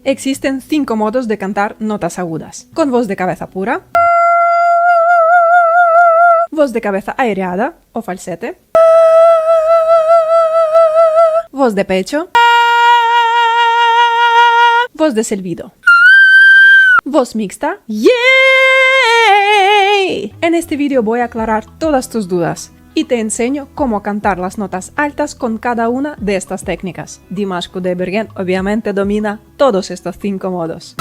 Existen 5 modos de cantar notas agudas. Con voz de cabeza pura, voz de cabeza aireada o falsete, voz de pecho, voz de silbido, voz mixta. ¡Yay! En este vídeo voy a aclarar todas tus dudas y te enseño cómo cantar las notas altas con cada una de estas técnicas. Dimash Kudaibergen obviamente domina todos estos 5 modos.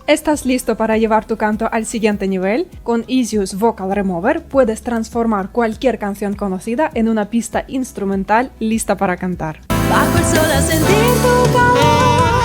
¿Estás listo para llevar tu canto al siguiente nivel? Con Easius Vocal Remover puedes transformar cualquier canción conocida en una pista instrumental lista para cantar. Bajo el sol a sentir tu calor.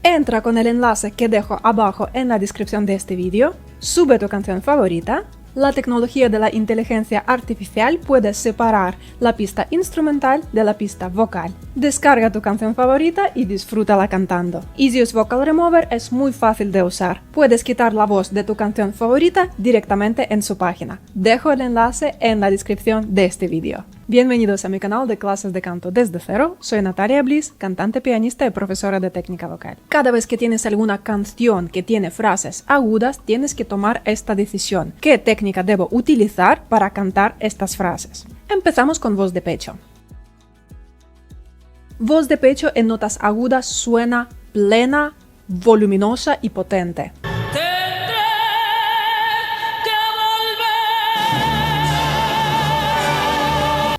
Entra con el enlace que dejo abajo en la descripción de este vídeo, sube tu canción favorita. La tecnología de la inteligencia artificial puede separar la pista instrumental de la pista vocal. Descarga tu canción favorita y disfrútala cantando. Easius Vocal Remover es muy fácil de usar. Puedes quitar la voz de tu canción favorita directamente en su página. Dejo el enlace en la descripción de este vídeo. Bienvenidos a mi canal de clases de canto desde cero. Soy Natalia Bliss, cantante, pianista y profesora de técnica vocal. Cada vez que tienes alguna canción que tiene frases agudas, tienes que tomar esta decisión. ¿Qué técnica debo utilizar para cantar estas frases? Empezamos con voz de pecho. Voz de pecho en notas agudas suena plena, voluminosa y potente.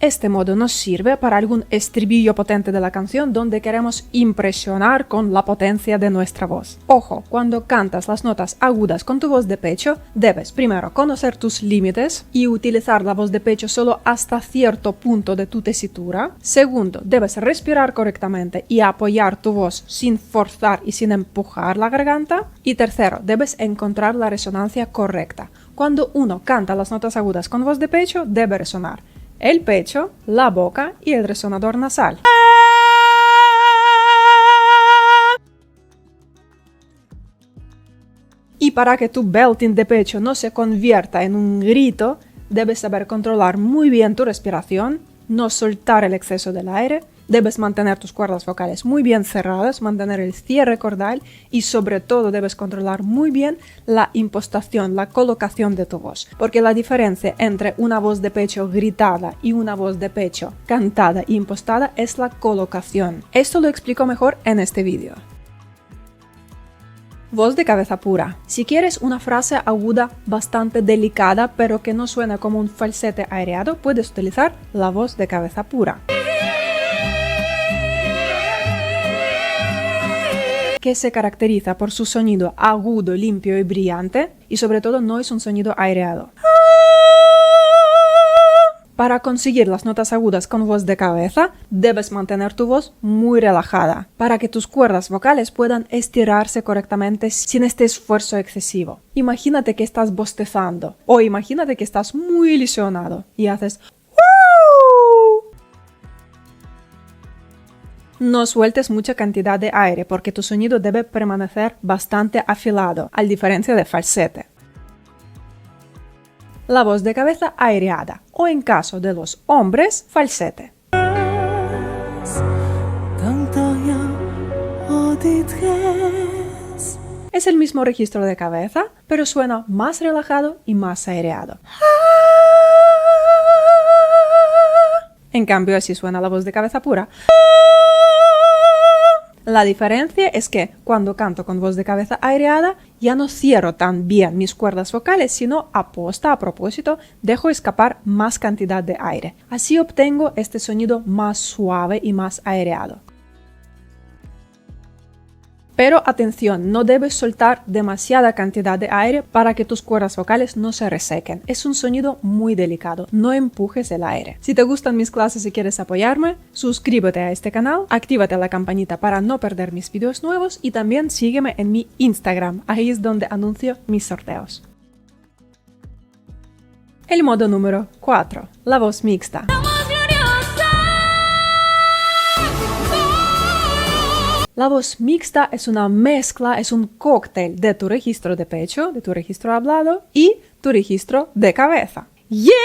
Este modo nos sirve para algún estribillo potente de la canción donde queremos impresionar con la potencia de nuestra voz. Ojo, cuando cantas las notas agudas con tu voz de pecho, debes primero conocer tus límites y utilizar la voz de pecho solo hasta cierto punto de tu tesitura. Segundo, debes respirar correctamente y apoyar tu voz sin forzar y sin empujar la garganta. Y tercero, debes encontrar la resonancia correcta. Cuando uno canta las notas agudas con voz de pecho, debe resonar el pecho, la boca y el resonador nasal. Y para que tu belting de pecho no se convierta en un grito, debes saber controlar muy bien tu respiración, no soltar el exceso del aire. Debes mantener tus cuerdas vocales muy bien cerradas, mantener el cierre cordal y sobre todo debes controlar muy bien la impostación, la colocación de tu voz. Porque la diferencia entre una voz de pecho gritada y una voz de pecho cantada e impostada es la colocación. Esto lo explico mejor en este vídeo. Voz de cabeza pura. Si quieres una frase aguda bastante delicada pero que no suene como un falsete aireado, puedes utilizar la voz de cabeza pura, que se caracteriza por su sonido agudo, limpio y brillante, y sobre todo no es un sonido aireado. Para conseguir las notas agudas con voz de cabeza, debes mantener tu voz muy relajada, para que tus cuerdas vocales puedan estirarse correctamente sin este esfuerzo excesivo. Imagínate que estás bostezando, o imagínate que estás muy ilusionado, y haces no sueltes mucha cantidad de aire porque tu sonido debe permanecer bastante afilado, a diferencia de falsete. La voz de cabeza aireada, o en caso de los hombres, falsete. Es el mismo registro de cabeza, pero suena más relajado y más aireado. En cambio, así suena la voz de cabeza pura. La diferencia es que cuando canto con voz de cabeza aireada ya no cierro tan bien mis cuerdas vocales, sino a propósito dejo escapar más cantidad de aire. Así obtengo este sonido más suave y más aireado. Pero atención, no debes soltar demasiada cantidad de aire para que tus cuerdas vocales no se resequen. Es un sonido muy delicado, no empujes el aire. Si te gustan mis clases y quieres apoyarme, suscríbete a este canal, actívate la campanita para no perder mis vídeos nuevos y también sígueme en mi Instagram, ahí es donde anuncio mis sorteos. El modo número 4, la voz mixta. La voz mixta es una mezcla, es un cóctel de tu registro de pecho, de tu registro hablado y tu registro de cabeza. ¡Yay!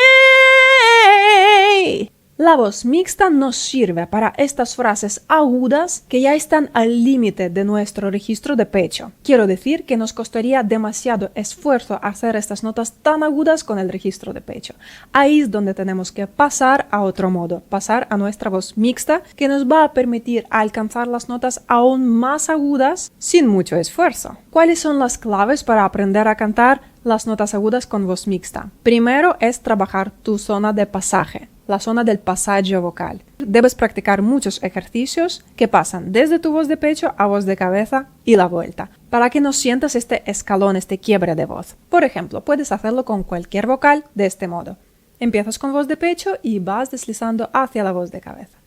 La voz mixta nos sirve para estas frases agudas que ya están al límite de nuestro registro de pecho. Quiero decir que nos costaría demasiado esfuerzo hacer estas notas tan agudas con el registro de pecho. Ahí es donde tenemos que pasar a otro modo, pasar a nuestra voz mixta, que nos va a permitir alcanzar las notas aún más agudas sin mucho esfuerzo. ¿Cuáles son las claves para aprender a cantar las notas agudas con voz mixta? Primero es trabajar tu zona de pasaje, la zona del pasaggio vocal. Debes practicar muchos ejercicios que pasan desde tu voz de pecho a voz de cabeza y la vuelta, para que no sientas este escalón, este quiebre de voz. Por ejemplo, puedes hacerlo con cualquier vocal de este modo. Empiezas con voz de pecho y vas deslizando hacia la voz de cabeza.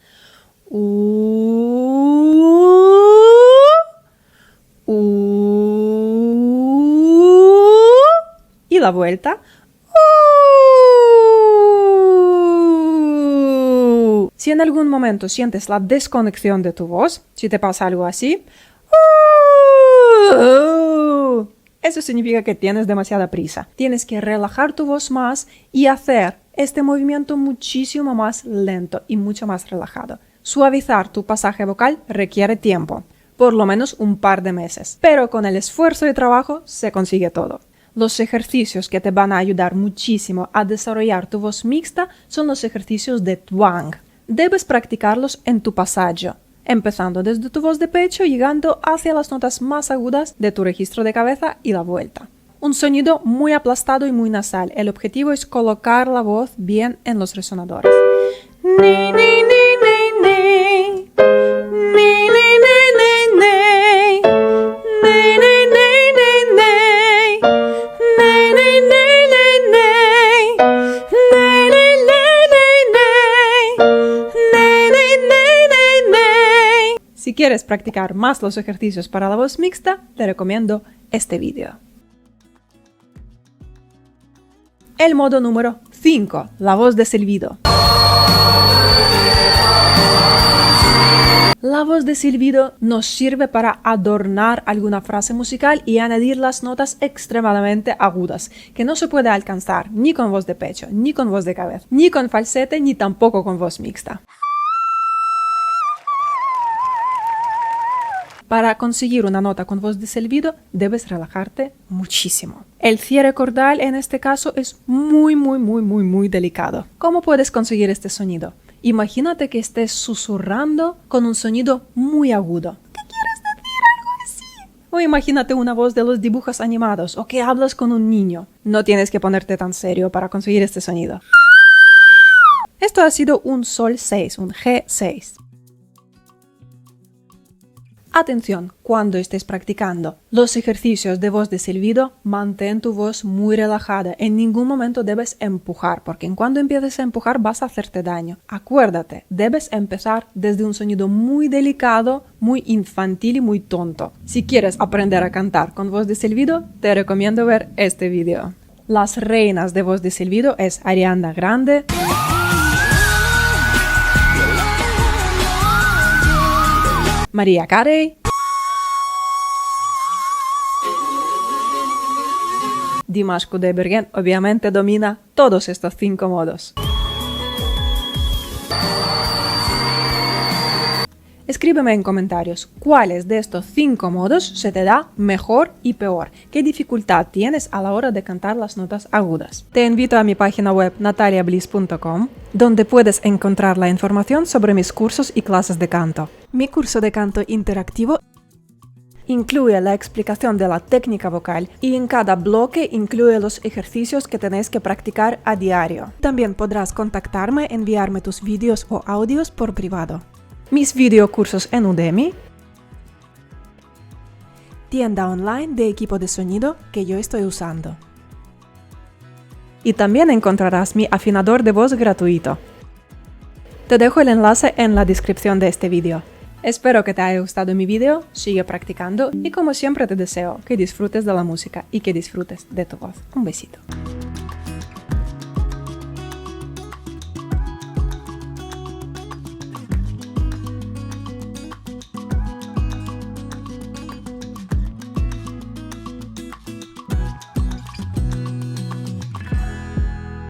Y la vuelta. Si en algún momento sientes la desconexión de tu voz, si te pasa algo así, eso significa que tienes demasiada prisa. Tienes que relajar tu voz más y hacer este movimiento muchísimo más lento y mucho más relajado. Suavizar tu pasaje vocal requiere tiempo, por lo menos un par de meses, pero con el esfuerzo y trabajo se consigue todo. Los ejercicios que te van a ayudar muchísimo a desarrollar tu voz mixta son los ejercicios de twang. Debes practicarlos en tu pasaggio, empezando desde tu voz de pecho, llegando hacia las notas más agudas de tu registro de cabeza y la vuelta. Un sonido muy aplastado y muy nasal. El objetivo es colocar la voz bien en los resonadores. Ni, ni, ni, ni, ni. Ni, ni, ni, ni, ni. Ni, ni, ni, ni, ni. Ni, ni, ni, ni, ni. Ni, ni, ni, ni, ni. Si quieres practicar más los ejercicios para la voz mixta, te recomiendo este vídeo. El modo número 5, la voz de silbido. La voz de silbido nos sirve para adornar alguna frase musical y añadir las notas extremadamente agudas, que no se puede alcanzar ni con voz de pecho, ni con voz de cabeza, ni con falsete, ni tampoco con voz mixta. Para conseguir una nota con voz de silbido, debes relajarte muchísimo. El cierre cordal en este caso es muy delicado. ¿Cómo puedes conseguir este sonido? Imagínate que estés susurrando con un sonido muy agudo. ¿Qué quieres decir? Algo así. O imagínate una voz de los dibujos animados o que hablas con un niño. No tienes que ponerte tan serio para conseguir este sonido. Esto ha sido un Sol 6, un G6. Atención, cuando estés practicando los ejercicios de voz de silbido, mantén tu voz muy relajada. En ningún momento debes empujar, porque en cuando empieces a empujar vas a hacerte daño. Acuérdate, debes empezar desde un sonido muy delicado, muy infantil y muy tonto. Si quieres aprender a cantar con voz de silbido, te recomiendo ver este video. Las reinas de voz de silbido es Ariana Grande, Mariah Carey, Dimash Kudaibergen obviamente domina todos estos 5 modos. Escríbeme en comentarios cuáles de estos 5 modos se te da mejor y peor, qué dificultad tienes a la hora de cantar las notas agudas. Te invito a mi página web nataliabliss.com, donde puedes encontrar la información sobre mis cursos y clases de canto. Mi curso de canto interactivo incluye la explicación de la técnica vocal y en cada bloque incluye los ejercicios que tenéis que practicar a diario. También podrás contactarme, enviarme tus vídeos o audios por privado. Mis videocursos en Udemy, tienda online de equipo de sonido que yo estoy usando. Y también encontrarás mi afinador de voz gratuito. Te dejo el enlace en la descripción de este vídeo. Espero que te haya gustado mi vídeo, sigue practicando y como siempre te deseo que disfrutes de la música y que disfrutes de tu voz. Un besito.